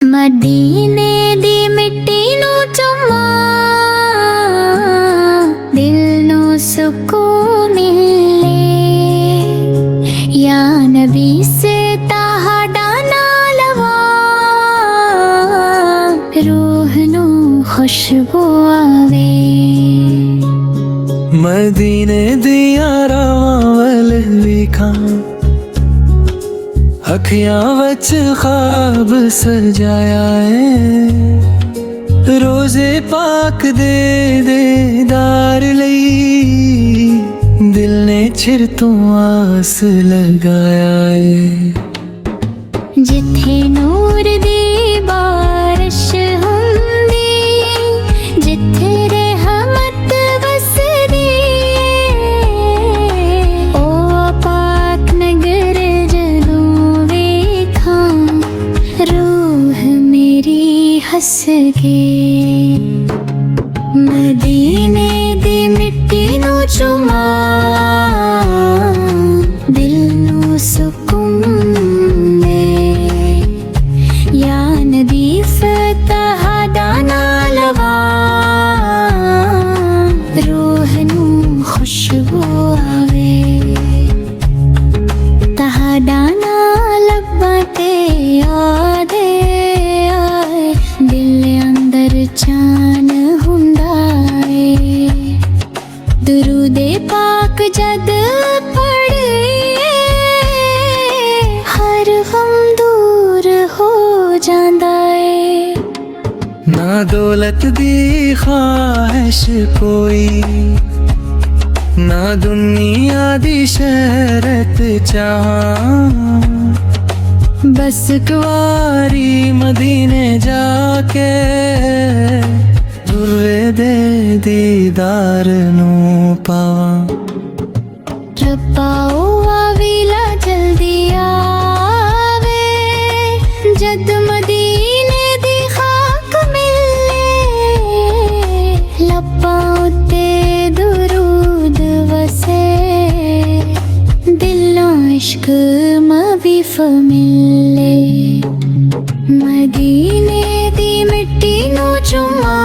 मदीने दी मिट्टी नू चुम्मा दिल नू सुकून मिले। या नबी से ताहाडा नाल लवा रूह नू खुशबू आवे। मदीने दिया रावां वल वेखां अखियां वच ख्वाब सजाया है। रोजे पाक दे दीदार लई दिल ने चिर तो आस लगाया है। जिथे नूर दी बारिश हुंदी, जिथे रहमत वसदी, ओ पाक नगर जदों वेखां रूह मेरी हस के। मदीने दी मिट्टी नू चुमा दिल नू सुकून दे। या नबी ताहाडा नाल लवा रूह नू खुशबू आवे। ताहाडा नाल लब्बां ते आदे आए दिल अंदर चान हुंदा है। दुरूदे पाक जद पढ़िए हर गम दूर हो जांदा है। ना दौलत दी ख्वाहिश कोई, ना दुनिया दी शहरत चाहां। बस कुवारी मदीने जाके दुर्वे दे दीदार नू पावां। रब्बा ओ आविला जल्दी आवे जद मदीने दी खाक मिले। लब्बां उत्ते दुरूद वसे दिलों इश्क मवीफ मिले। मदीने दी मिट्टी नू चुमा